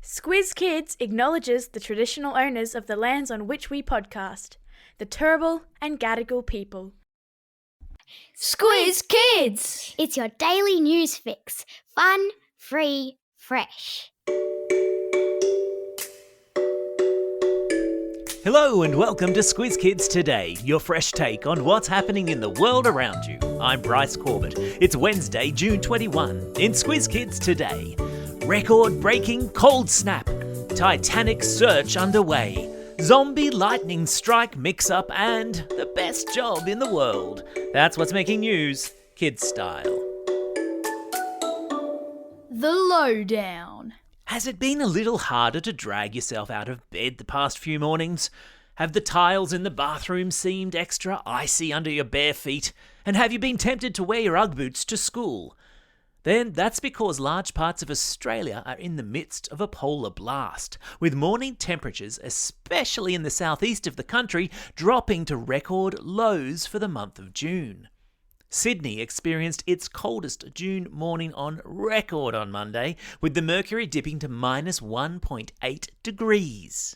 Squiz Kids acknowledges the traditional owners of the lands on which we podcast, the Turrbal and Gadigal people. Squiz Kids! It's your daily news fix. Fun, free, fresh. Hello and welcome to Squiz Kids Today, your fresh take on what's happening in the world around you. I'm Bryce Corbett. It's Wednesday, June 21. In Squiz Kids Today, record-breaking cold snap, Titanic search underway, zombie lightning strike mix-up, and the best job in the world. That's what's making news, kids style. The lowdown. Has it been a little harder to drag yourself out of bed the past few mornings? Have the tiles in the bathroom seemed extra icy under your bare feet? And have you been tempted to wear your Ugg boots to school? Then that's because large parts of Australia are in the midst of a polar blast, with morning temperatures, especially in the southeast of the country, dropping to record lows for the month of June. Sydney experienced its coldest June morning on record on Monday, with the mercury dipping to minus 1.8 degrees.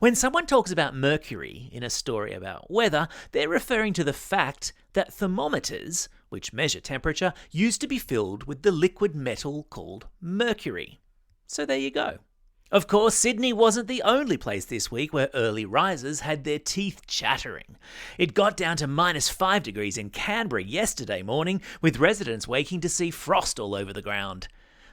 When someone talks about mercury in a story about weather, they're referring to the fact that thermometers, which measure temperature, used to be filled with the liquid metal called mercury. So there you go. Of course, Sydney wasn't the only place this week where early risers had their teeth chattering. It got down to minus 5 degrees in Canberra yesterday morning, with residents waking to see frost all over the ground.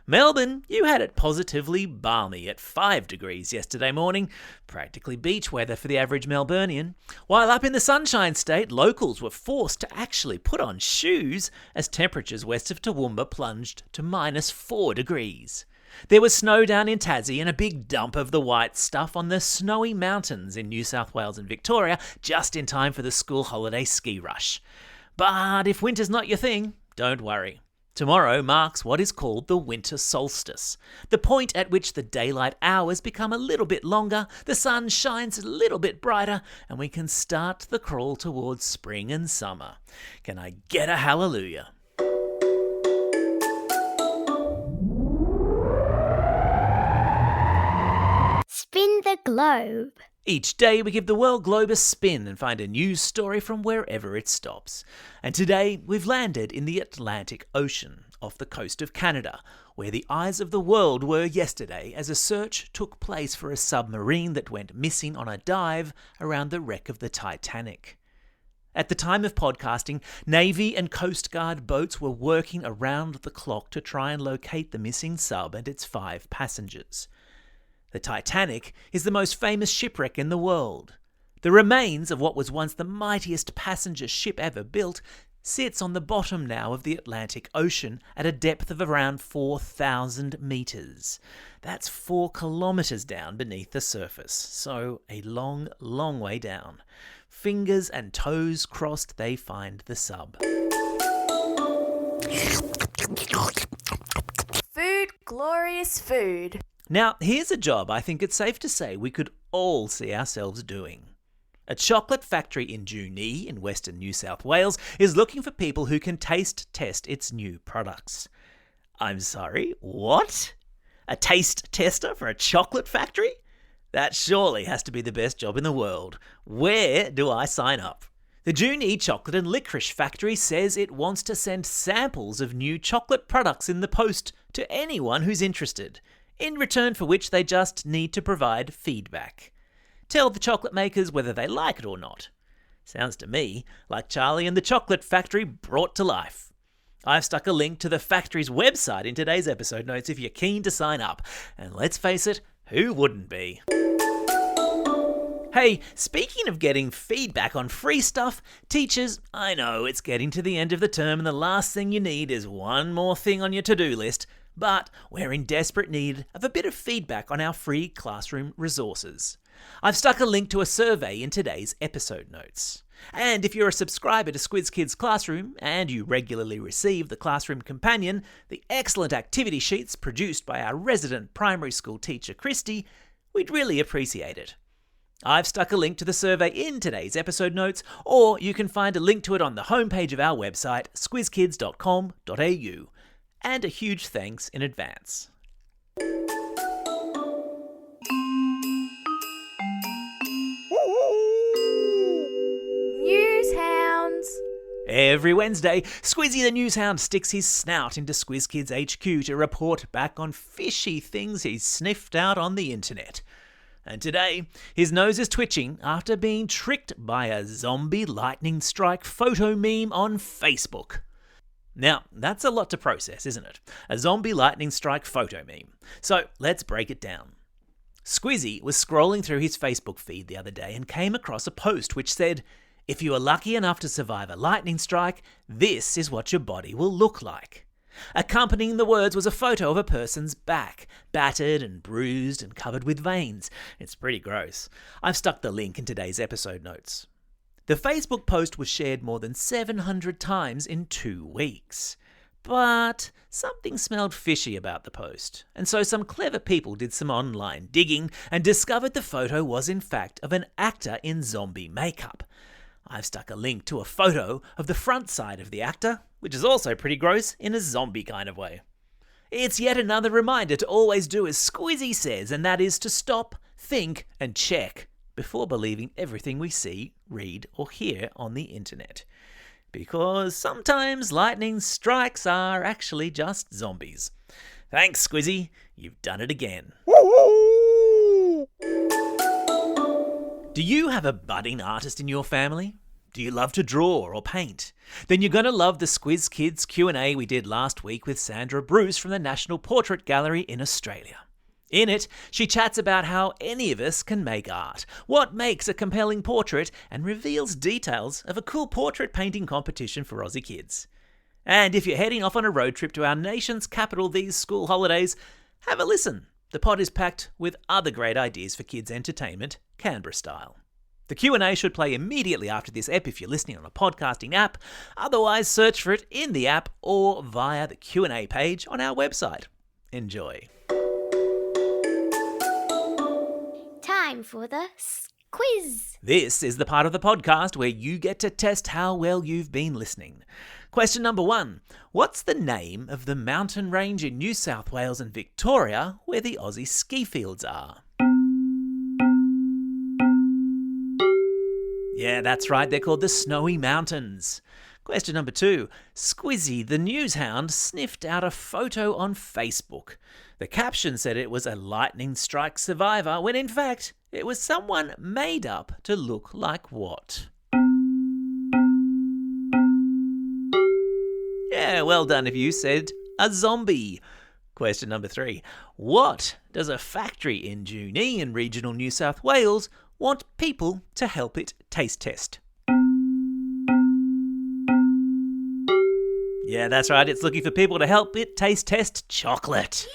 Melbourne, you had it positively balmy at 5 degrees yesterday morning, practically beach weather for the average Melburnian. While up in the Sunshine State, locals were forced to actually put on shoes as temperatures west of Toowoomba plunged to minus 4 degrees. There was snow down in Tassie and a big dump of the white stuff on the snowy mountains in New South Wales and Victoria, just in time for the school holiday ski rush. But if winter's not your thing, don't worry. Tomorrow marks what is called the winter solstice, the point at which the daylight hours become a little bit longer, the sun shines a little bit brighter, and we can start the crawl towards spring and summer. Can I get a hallelujah? Spin the globe. Each day we give the world globe a spin and find a news story from wherever it stops. And today we've landed in the Atlantic Ocean, off the coast of Canada, where the eyes of the world were yesterday as a search took place for a submarine that went missing on a dive around the wreck of the Titanic. At the time of podcasting, Navy and Coast Guard boats were working around the clock to try and locate the missing sub and its 5 passengers. The Titanic is the most famous shipwreck in the world. The remains of what was once the mightiest passenger ship ever built sits on the bottom now of the Atlantic Ocean at a depth of around 4,000 metres. That's 4 kilometres down beneath the surface, so a long, long way down. Fingers and toes crossed they find the sub. Food, glorious food. Now, here's a job I think it's safe to say we could all see ourselves doing. A chocolate factory in Junee in western New South Wales is looking for people who can taste test its new products. I'm sorry, what? A taste tester for a chocolate factory? That surely has to be the best job in the world. Where do I sign up? The Junee Chocolate and Licorice Factory says it wants to send samples of new chocolate products in the post to anyone who's interested, in return for which they just need to provide feedback. Tell the chocolate makers whether they like it or not. Sounds to me like Charlie and the Chocolate Factory brought to life. I've stuck a link to the factory's website in today's episode notes if you're keen to sign up. And let's face it, who wouldn't be? Hey, speaking of getting feedback on free stuff, teachers, I know it's getting to the end of the term and the last thing you need is one more thing on your to-do list, but we're in desperate need of a bit of feedback on our free classroom resources. I've stuck a link to a survey in today's episode notes. And if you're a subscriber to Squiz Kids Classroom and you regularly receive the Classroom Companion, the excellent activity sheets produced by our resident primary school teacher Christy, we'd really appreciate it. I've stuck a link to the survey in today's episode notes, or you can find a link to it on the homepage of our website, squizkids.com.au. And a huge thanks in advance. Every Wednesday, Squizzy the Newshound sticks his snout into Squiz Kids HQ to report back on fishy things he's sniffed out on the internet. And today, his nose is twitching after being tricked by a zombie lightning strike photo meme on Facebook. Now, that's a lot to process, isn't it? A zombie lightning strike photo meme. So, let's break it down. Squizzy was scrolling through his Facebook feed the other day and came across a post which said, "If you are lucky enough to survive a lightning strike, this is what your body will look like." Accompanying the words was a photo of a person's back, battered and bruised and covered with veins. It's pretty gross. I've stuck the link in today's episode notes. The Facebook post was shared more than 700 times in 2 weeks. But something smelled fishy about the post, and so some clever people did some online digging and discovered the photo was in fact of an actor in zombie makeup. I've stuck a link to a photo of the front side of the actor, which is also pretty gross in a zombie kind of way. It's yet another reminder to always do as Squizzy says, and that is to stop, think, and check before believing everything we see, read, or hear on the internet. Because sometimes lightning strikes are actually just zombies. Thanks, Squizzy. You've done it again. Do you have a budding artist in your family? Do you love to draw or paint? Then you're going to love the Squiz Kids Q&A we did last week with Sandra Bruce from the National Portrait Gallery in Australia. In it, she chats about how any of us can make art, what makes a compelling portrait, and reveals details of a cool portrait painting competition for Aussie kids. And if you're heading off on a road trip to our nation's capital these school holidays, have a listen. The pod is packed with other great ideas for kids' entertainment, Canberra style. The Q&A should play immediately after this ep if you're listening on a podcasting app. Otherwise, search for it in the app or via the Q&A page on our website. Enjoy. Time for the quiz. This is the part of the podcast where you get to test how well you've been listening. Question number 1. What's the name of the mountain range in New South Wales and Victoria where the Aussie ski fields are? Yeah, that's right, they're called the Snowy Mountains. Question number 2. Squizzy the Newshound sniffed out a photo on Facebook. The caption said it was a lightning strike survivor, when in fact it was someone made up to look like what? Yeah, well done if you said a zombie. Question number 3. What does a factory in Junee in regional New South Wales want people to help it taste test? Yeah, that's right, it's looking for people to help it taste test chocolate.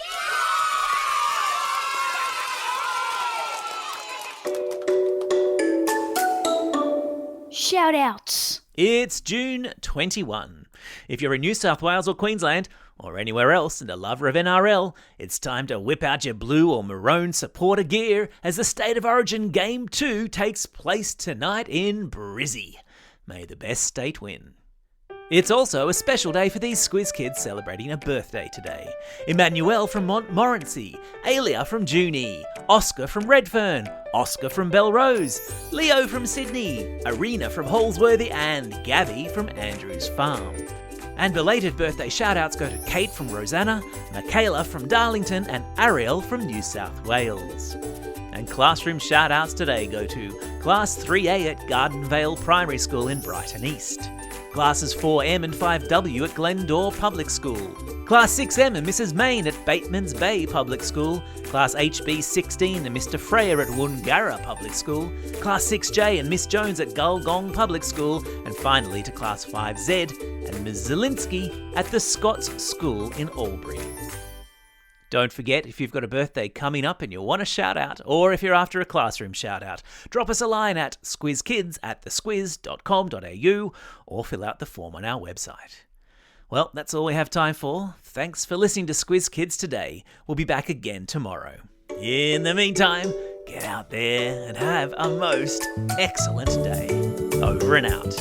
Shout outs. It's June 21. If you're in New South Wales or Queensland, or anywhere else and a lover of NRL, it's time to whip out your blue or maroon supporter gear as the State of Origin Game 2 takes place tonight in Brizzy. May the best state win. It's also a special day for these Squiz Kids celebrating a birthday today. Emmanuel from Montmorency, Alia from Junee, Oscar from Redfern, Oscar from Belrose, Leo from Sydney, Arena from Holsworthy, and Gabby from Andrews Farm. And belated birthday shout-outs go to Kate from Rosanna, Michaela from Darlington, and Ariel from New South Wales. And classroom shout-outs today go to Class 3A at Gardenvale Primary School in Brighton East, Classes 4M and 5W at Glendore Public School, Class 6M and Mrs. Main at Bateman's Bay Public School, Class HB16 and Mr. Freyer at Woongarra Public School, Class 6J and Miss Jones at Gulgong Public School, and finally to Class 5Z and Ms. Zielinski at the Scots School in Albury. Don't forget, if you've got a birthday coming up and you want a shout out, or if you're after a classroom shout out, drop us a line at squizkids@thesquiz.com.au or fill out the form on our website. Well, that's all we have time for. Thanks for listening to Squiz Kids today. We'll be back again tomorrow. In the meantime, get out there and have a most excellent day. Over and out.